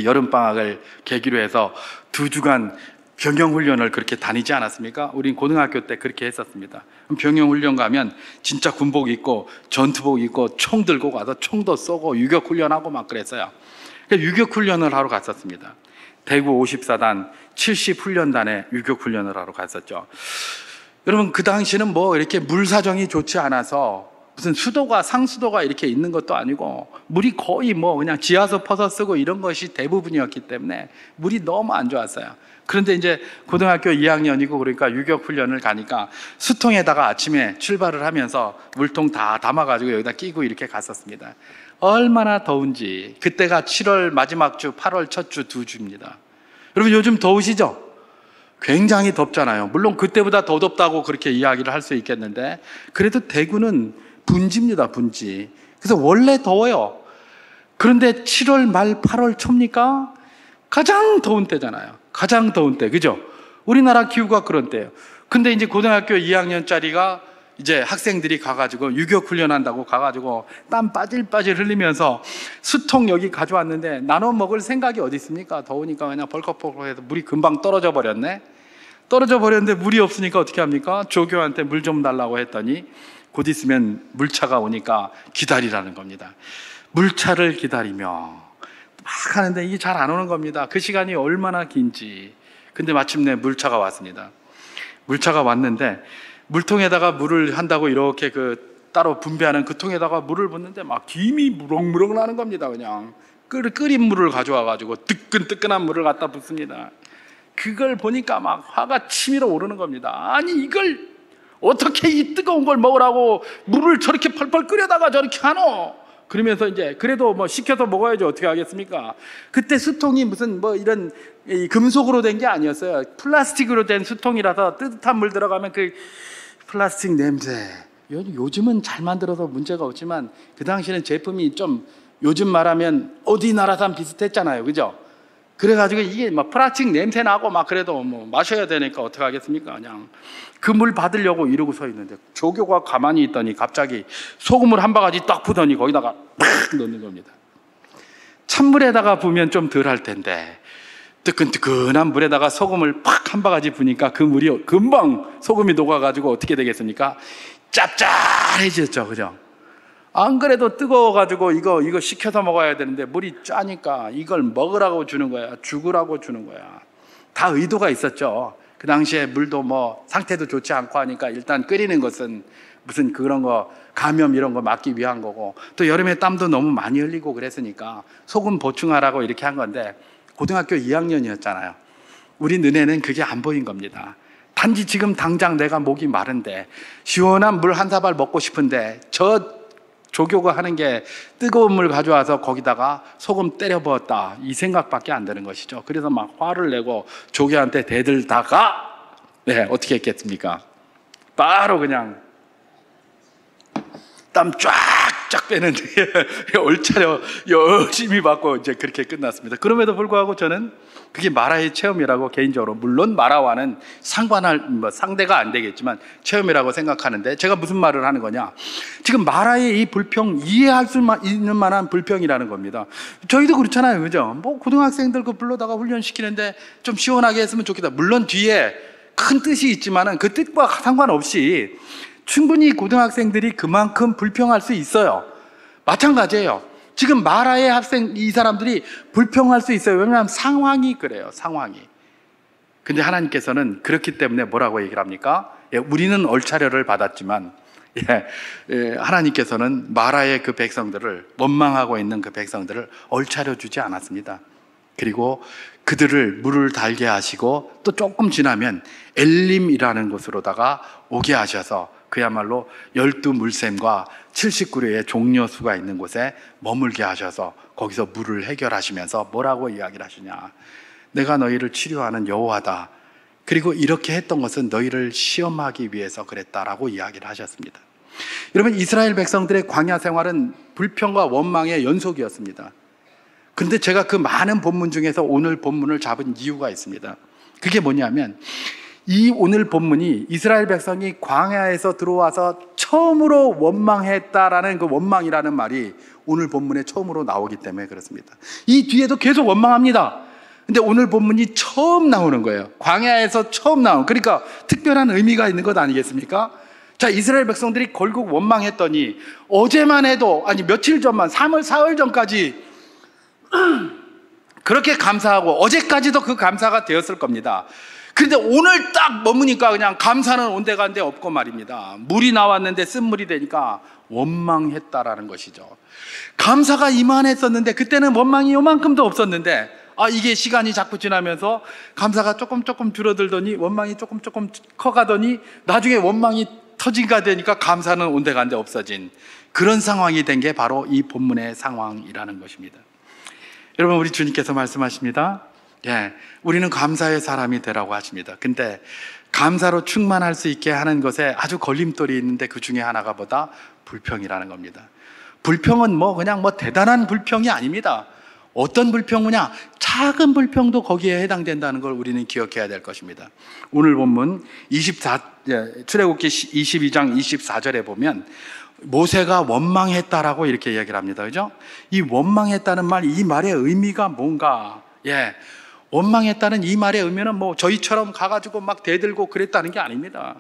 여름방학을 계기로 해서 2주간 병영훈련을 그렇게 다니지 않았습니까? 우린 고등학교 때 그렇게 했었습니다. 병영훈련 가면 진짜 군복 입고 전투복 입고 총 들고 가서 총도 쏘고 유격훈련하고 막 그랬어요. 유격훈련을 하러 갔었습니다. 대구 54단 70훈련단에 유격훈련을 하러 갔었죠. 여러분, 그 당시는 이렇게 물 사정이 좋지 않아서 무슨 수도가 상수도가 이렇게 있는 것도 아니고 물이 거의 그냥 지하수 퍼서 쓰고 이런 것이 대부분이었기 때문에 물이 너무 안 좋았어요. 그런데 이제 고등학교 2학년이고 그러니까 유격훈련을 가니까 수통에다가 아침에 출발을 하면서 물통 다 담아가지고 여기다 끼고 이렇게 갔었습니다. 얼마나 더운지. 그때가 7월 마지막 주, 8월 첫 주 2주입니다. 여러분, 요즘 더우시죠? 굉장히 덥잖아요. 물론 그때보다 더 덥다고 그렇게 이야기를 할 수 있겠는데, 그래도 대구는 분지입니다, 분지. 그래서 원래 더워요. 그런데 7월 말 8월 초입니까? 가장 더운 때잖아요. 가장 더운 때, 그죠? 우리나라 기후가 그런 때예요. 근데 이제 고등학교 2학년짜리가 이제 학생들이 가가지고 유격 훈련한다고 가가지고 땀 빠질빠질 흘리면서 수통 여기 가져왔는데 나눠 먹을 생각이 어디 있습니까? 더우니까 그냥 벌컥벌컥해서 물이 금방 떨어져 버렸네. 떨어져 버렸는데 물이 없으니까 어떻게 합니까? 조교한테 물 좀 달라고 했더니 곧 있으면 물차가 오니까 기다리라는 겁니다. 물차를 기다리며 막 하는데 이게 잘 안 오는 겁니다. 그 시간이 얼마나 긴지. 근데 마침내 물차가 왔습니다. 물차가 왔는데 물통에다가 물을 한다고 이렇게 따로 분배하는 그 통에다가 물을 붓는데 막 김이 무럭무럭 나는 겁니다. 그냥 끓인 물을 가져와가지고 뜨끈뜨끈한 물을 갖다 붓습니다. 그걸 보니까 막 화가 치밀어 오르는 겁니다. 아니 이걸 어떻게 이 뜨거운 걸 먹으라고 물을 저렇게 펄펄 끓여다가 저렇게 하노? 그러면서 이제 그래도 뭐 시켜서 먹어야지 어떻게 하겠습니까? 그때 수통이 무슨 뭐 이런 금속으로 된 게 아니었어요. 플라스틱으로 된 수통이라서 뜨뜻한 물 들어가면 그 플라스틱 냄새. 요즘은 잘 만들어서 문제가 없지만 그 당시에는 제품이 좀 요즘 말하면 어디 나라산 비슷했잖아요, 그죠? 그래가지고 이게 막 플라스틱 냄새 나고 막 그래도 뭐 마셔야 되니까 어떻게 하겠습니까? 그냥 그 물 받으려고 이러고 서 있는데 조교가 가만히 있더니 갑자기 소금을 한 바가지 딱 부더니 거기다가 팍 넣는 겁니다. 찬물에다가 부으면 좀 덜 할 텐데 뜨끈뜨끈한 물에다가 소금을 팍 한 바가지 부니까 그 물이 금방 소금이 녹아가지고 어떻게 되겠습니까? 짭짤해졌죠, 그죠? 안 그래도 뜨거워가지고 이거 식혀서 먹어야 되는데 물이 짜니까 이걸 먹으라고 주는 거야, 죽으라고 주는 거야. 다 의도가 있었죠. 그 당시에 물도 뭐 상태도 좋지 않고 하니까 일단 끓이는 것은 무슨 그런 거 감염 이런 거 막기 위한 거고, 또 여름에 땀도 너무 많이 흘리고 그랬으니까 소금 보충하라고 이렇게 한 건데 고등학교 2학년이었잖아요. 우리 눈에는 그게 안 보인 겁니다. 단지 지금 당장 내가 목이 마른데 시원한 물 한 사발 먹고 싶은데 저 조교가 하는 게 뜨거운 물 가져와서 거기다가 소금 때려 부었다, 이 생각밖에 안 되는 것이죠. 그래서 막 화를 내고 조교한테 대들다가 어떻게 했겠습니까? 바로 그냥 땀 쫙쫙 빼는데 얼차려 열심히 받고 이제 그렇게 끝났습니다. 그럼에도 불구하고 저는 그게 마라의 체험이라고 개인적으로, 물론 마라와는 상대가 안 되겠지만 체험이라고 생각하는데, 제가 무슨 말을 하는 거냐, 지금 마라의 이 불평, 이해할 수 있는 만한 불평이라는 겁니다. 저희도 그렇잖아요, 그죠? 뭐 고등학생들 그 불러다가 훈련시키는데 좀 시원하게 했으면 좋겠다. 물론 뒤에 큰 뜻이 있지만은 그 뜻과 상관없이 충분히 고등학생들이 그만큼 불평할 수 있어요. 마찬가지예요. 지금 마라의 학생, 이 사람들이 불평할 수 있어요. 왜냐하면 상황이 그래요, 상황이. 근데 하나님께서는 그렇기 때문에 뭐라고 얘기를 합니까? 우리는 얼차려를 받았지만 하나님께서는 마라의 그 백성들을, 원망하고 있는 그 백성들을 얼차려 주지 않았습니다. 그리고 그들을 물을 달게 하시고 또 조금 지나면 엘림이라는 곳으로다가 오게 하셔서 그야말로 12물샘과 70그루의 종려수가 있는 곳에 머물게 하셔서 거기서 물을 해결하시면서 뭐라고 이야기를 하시냐, 내가 너희를 치료하는 여호와다. 그리고 이렇게 했던 것은 너희를 시험하기 위해서 그랬다라고 이야기를 하셨습니다. 여러분, 이스라엘 백성들의 광야 생활은 불평과 원망의 연속이었습니다. 근데 제가 그 많은 본문 중에서 오늘 본문을 잡은 이유가 있습니다. 그게 뭐냐면, 이 오늘 본문이 이스라엘 백성이 광야에서 들어와서 처음으로 원망했다라는 그 원망이라는 말이 오늘 본문에 처음으로 나오기 때문에 그렇습니다. 이 뒤에도 계속 원망합니다. 근데 오늘 본문이 처음 나오는 거예요. 광야에서 처음 나온, 그러니까 특별한 의미가 있는 것 아니겠습니까? 자, 이스라엘 백성들이 결국 원망했더니 어제만 해도, 아니 며칠 전만, 3월 4월 전까지 그렇게 감사하고 어제까지도 그 감사가 되었을 겁니다. 그런데 오늘 딱 머무니까 그냥 감사는 온데간데 없고 말입니다. 물이 나왔는데 쓴물이 되니까 원망했다라는 것이죠. 감사가 이만했었는데 그때는 원망이 요만큼도 없었는데, 이게 시간이 자꾸 지나면서 감사가 조금 줄어들더니 원망이 조금 커가더니 나중에 원망이 터진가 되니까 감사는 온데간데 없어진 그런 상황이 된 게 바로 이 본문의 상황이라는 것입니다. 여러분, 우리 주님께서 말씀하십니다. 우리는 감사의 사람이 되라고 하십니다. 근데 감사로 충만할 수 있게 하는 것에 아주 걸림돌이 있는데 그 중에 하나가 뭐다? 불평이라는 겁니다. 불평은 그냥 대단한 불평이 아닙니다. 어떤 불평이냐? 작은 불평도 거기에 해당된다는 걸 우리는 기억해야 될 것입니다. 오늘 본문 출애굽기 22장 24절에 보면 모세가 원망했다라고 이렇게 얘기를 합니다. 그죠? 이 원망했다는 말, 이 말의 의미가 뭔가? 원망했다는 이 말의 의미는 저희처럼 가가지고 막 대들고 그랬다는 게 아닙니다.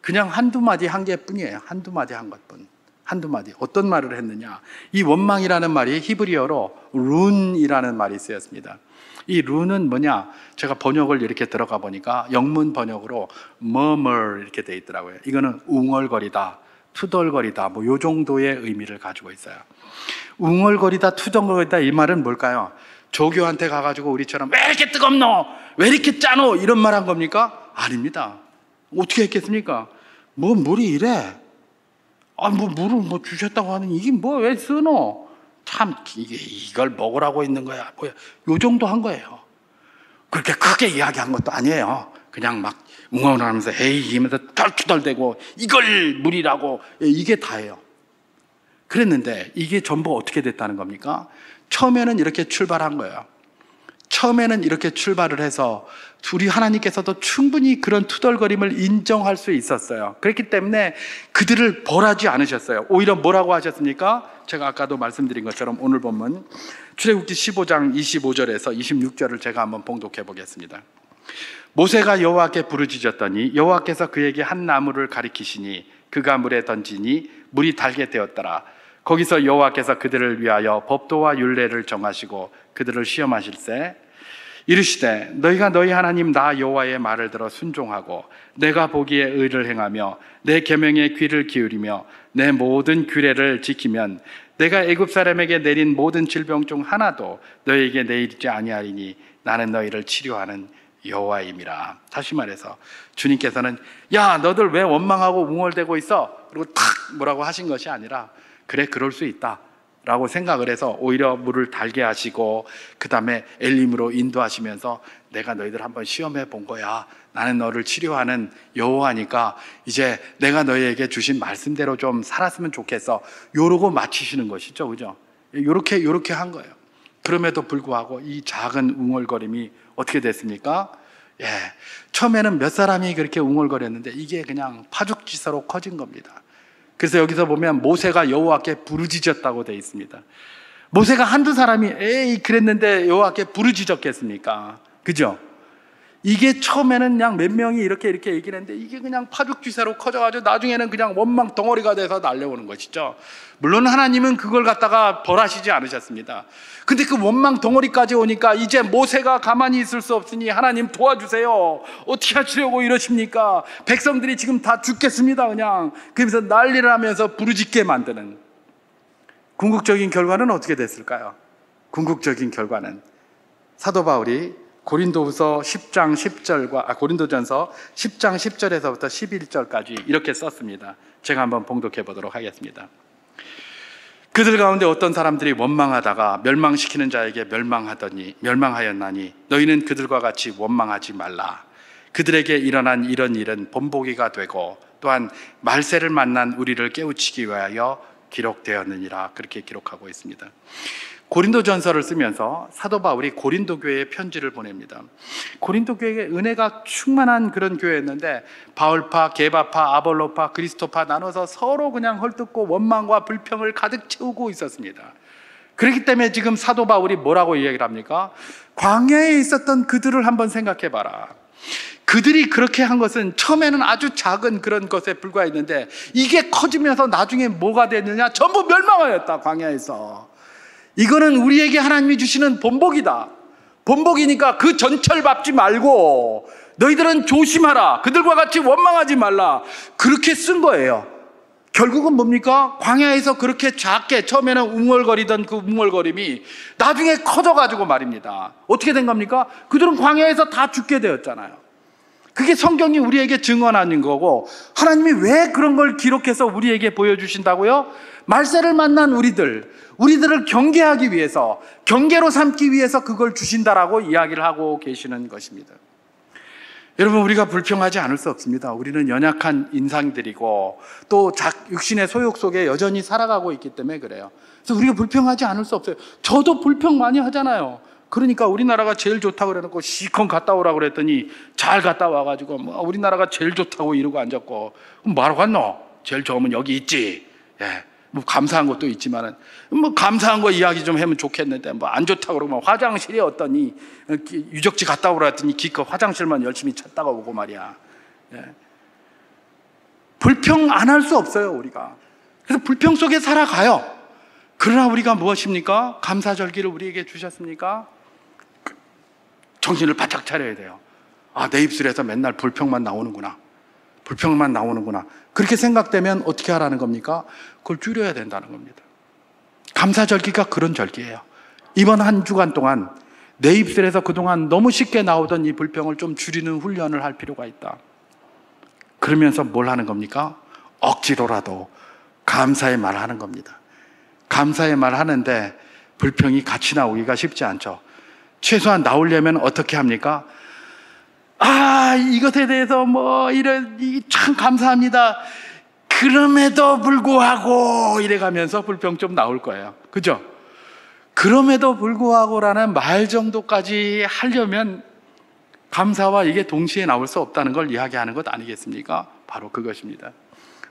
그냥 한두 마디 한 개뿐이에요. 한두 마디 한 것뿐. 한두 마디. 어떤 말을 했느냐? 이 원망이라는 말이 히브리어로 룬이라는 말이 쓰였습니다. 이 룬은 뭐냐? 제가 번역을 이렇게 들어가 보니까 영문 번역으로 murmur 이렇게 돼 있더라고요. 이거는 웅얼거리다, 투덜거리다, 요 정도의 의미를 가지고 있어요. 웅얼거리다, 투덜거리다, 이 말은 뭘까요? 조교한테 가가지고 우리처럼 왜 이렇게 뜨겁노? 왜 이렇게 짜노? 이런 말 한 겁니까? 아닙니다. 어떻게 했겠습니까? 물이 이래? 물을 주셨다고 하는 이게 왜 쓰노? 참, 이걸 먹으라고 있는 거야. 요 정도 한 거예요. 그렇게 크게 이야기한 것도 아니에요. 그냥 막 웅얼하면서 에이 이러면서 덜투덜대고 이걸 물이라고, 이게 다예요. 그랬는데 이게 전부 어떻게 됐다는 겁니까? 처음에는 이렇게 출발한 거예요. 처음에는 이렇게 출발을 해서 둘이 하나님께서도 충분히 그런 투덜거림을 인정할 수 있었어요. 그렇기 때문에 그들을 벌하지 않으셨어요. 오히려 뭐라고 하셨습니까? 제가 아까도 말씀드린 것처럼 오늘 본문 출애굽기 15장 25절에서 26절을 제가 한번 봉독해 보겠습니다. 모세가 여호와께 부르짖었더니 여호와께서 그에게 한 나무를 가리키시니 그가 물에 던지니 물이 달게 되었더라. 거기서 여호와께서 그들을 위하여 법도와 율례를 정하시고 그들을 시험하실세 이르시되 너희가 너희 하나님 나 여호와의 말을 들어 순종하고 내가 보기에 의를 행하며 내 계명에 귀를 기울이며 내 모든 규례를 지키면 내가 애굽 사람에게 내린 모든 질병 중 하나도 너희에게 내리지 아니하리니 나는 너희를 치료하는 여호와임이라. 다시 말해서 주님께서는 야 너들 왜 원망하고 웅얼대고 있어? 그리고 탁 뭐라고 하신 것이 아니라 그래 그럴 수 있다 라고 생각을 해서 오히려 물을 달게 하시고 그 다음에 엘림으로 인도하시면서 내가 너희들 한번 시험해 본 거야. 나는 너를 치료하는 여호와니까 이제 내가 너희에게 주신 말씀대로 좀 살았으면 좋겠어. 요러고 마치시는 것이죠. 그죠? 요렇게 한 거예요. 그럼에도 불구하고 이 작은 웅얼거림이 어떻게 됐습니까? 처음에는 몇 사람이 그렇게 웅얼거렸는데 이게 그냥 파죽지세로 커진 겁니다. 그래서 여기서 보면 모세가 여호와께 부르짖었다고 되어 있습니다. 모세가 한두 사람이 에이 그랬는데 여호와께 부르짖었겠습니까? 그죠? 이게 처음에는 그냥 몇 명이 이렇게 얘기를 했는데 이게 그냥 파죽지세로 커져가지고 나중에는 그냥 원망 덩어리가 돼서 날려오는 것이죠. 물론 하나님은 그걸 갖다가 벌하시지 않으셨습니다. 근데 그 원망 덩어리까지 오니까 이제 모세가 가만히 있을 수 없으니 하나님 도와주세요. 어떻게 하시려고 이러십니까? 백성들이 지금 다 죽겠습니다. 그냥 그러면서 난리를 하면서 부르짖게 만드는 궁극적인 결과는 어떻게 됐을까요? 궁극적인 결과는 사도 바울이 고린도전서 10장 10절에서부터 11절까지 이렇게 썼습니다. 제가 한번 봉독해 보도록 하겠습니다. 그들 가운데 어떤 사람들이 원망하다가 멸망시키는 자에게 멸망하였나니 너희는 그들과 같이 원망하지 말라. 그들에게 일어난 이런 일은 본보기가 되고 또한 말세를 만난 우리를 깨우치기 위하여 기록되었느니라. 그렇게 기록하고 있습니다. 고린도전서를 쓰면서 사도 바울이 고린도 교회에 편지를 보냅니다. 고린도 교회에 은혜가 충만한 그런 교회였는데 바울파, 게바파, 아볼로파, 그리스도파 나눠서 서로 그냥 헐뜯고 원망과 불평을 가득 채우고 있었습니다. 그렇기 때문에 지금 사도 바울이 뭐라고 이야기를 합니까? 광야에 있었던 그들을 한번 생각해 봐라. 그들이 그렇게 한 것은 처음에는 아주 작은 그런 것에 불과했는데 이게 커지면서 나중에 뭐가 됐느냐? 전부 멸망하였다. 광야에서. 이거는 우리에게 하나님이 주시는 본복이다. 본복이니까 그 전철 밟지 말고 너희들은 조심하라. 그들과 같이 원망하지 말라. 그렇게 쓴 거예요. 결국은 뭡니까? 광야에서 그렇게 작게 처음에는 웅얼거리던 그 웅얼거림이 나중에 커져가지고 말입니다. 어떻게 된 겁니까? 그들은 광야에서 다 죽게 되었잖아요. 그게 성경이 우리에게 증언하는 거고 하나님이 왜 그런 걸 기록해서 우리에게 보여주신다고요? 말세를 만난 우리들을 경계하기 위해서, 경계로 삼기 위해서 그걸 주신다라고 이야기를 하고 계시는 것입니다. 여러분, 우리가 불평하지 않을 수 없습니다. 우리는 연약한 인상들이고 또 육신의 소욕 속에 여전히 살아가고 있기 때문에 그래요. 그래서 우리가 불평하지 않을 수 없어요. 저도 불평 많이 하잖아요. 그러니까 우리나라가 제일 좋다고 그래놓고 시컨 갔다 오라고 그랬더니 잘 갔다 와가지고 뭐 우리나라가 제일 좋다고 이러고 앉았고, 그럼 뭐하러 갔노? 제일 좋으면 여기 있지. 예. 뭐 감사한 것도 있지만은 뭐 감사한 거 이야기 좀 하면 좋겠는데 뭐 안 좋다고 그러면 화장실에 어떠니 유적지 갔다 오라 했더니 기껏 화장실만 열심히 찾다가 오고 말이야. 예. 불평 안 할 수 없어요, 우리가. 그래서 불평 속에 살아가요. 그러나 우리가 무엇입니까? 감사절기를 우리에게 주셨습니까? 정신을 바짝 차려야 돼요. 아, 내 입술에서 맨날 불평만 나오는구나. 불평만 나오는구나. 그렇게 생각되면 어떻게 하라는 겁니까? 그걸 줄여야 된다는 겁니다. 감사절기가 그런 절기예요. 이번 한 주간 동안 내 입술에서 그동안 너무 쉽게 나오던 이 불평을 좀 줄이는 훈련을 할 필요가 있다. 그러면서 뭘 하는 겁니까? 억지로라도 감사의 말을 하는 겁니다. 감사의 말을 하는데 불평이 같이 나오기가 쉽지 않죠. 최소한 나오려면 어떻게 합니까? 아, 이것에 대해서 참 감사합니다. 그럼에도 불구하고 이래가면서 불평 좀 나올 거예요. 그죠? 그럼에도 불구하고라는 말 정도까지 하려면 감사와 이게 동시에 나올 수 없다는 걸 이야기하는 것 아니겠습니까? 바로 그것입니다.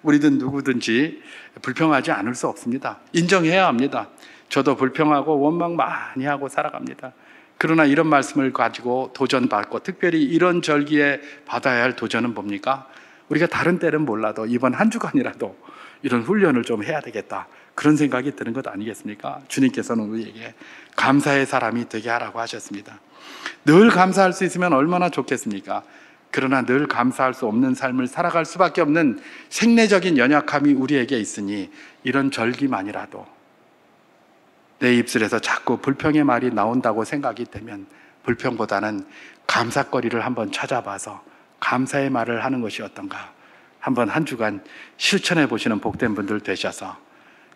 우리든 누구든지 불평하지 않을 수 없습니다. 인정해야 합니다. 저도 불평하고 원망 많이 하고 살아갑니다. 그러나 이런 말씀을 가지고 도전받고 특별히 이런 절기에 받아야 할 도전은 뭡니까? 우리가 다른 때는 몰라도 이번 한 주간이라도 이런 훈련을 좀 해야 되겠다, 그런 생각이 드는 것 아니겠습니까? 주님께서는 우리에게 감사의 사람이 되게 하라고 하셨습니다. 늘 감사할 수 있으면 얼마나 좋겠습니까? 그러나 늘 감사할 수 없는 삶을 살아갈 수밖에 없는 생리적인 연약함이 우리에게 있으니 이런 절기만이라도 내 입술에서 자꾸 불평의 말이 나온다고 생각이 되면 불평보다는 감사거리를 한번 찾아봐서 감사의 말을 하는 것이 어떤가, 한번 한 주간 실천해 보시는 복된 분들 되셔서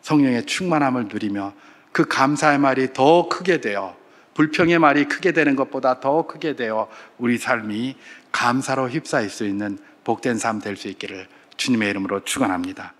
성령의 충만함을 누리며 그 감사의 말이 더 크게 되어, 불평의 말이 크게 되는 것보다 더 크게 되어 우리 삶이 감사로 휩싸일 수 있는 복된 삶 될 수 있기를 주님의 이름으로 축원합니다.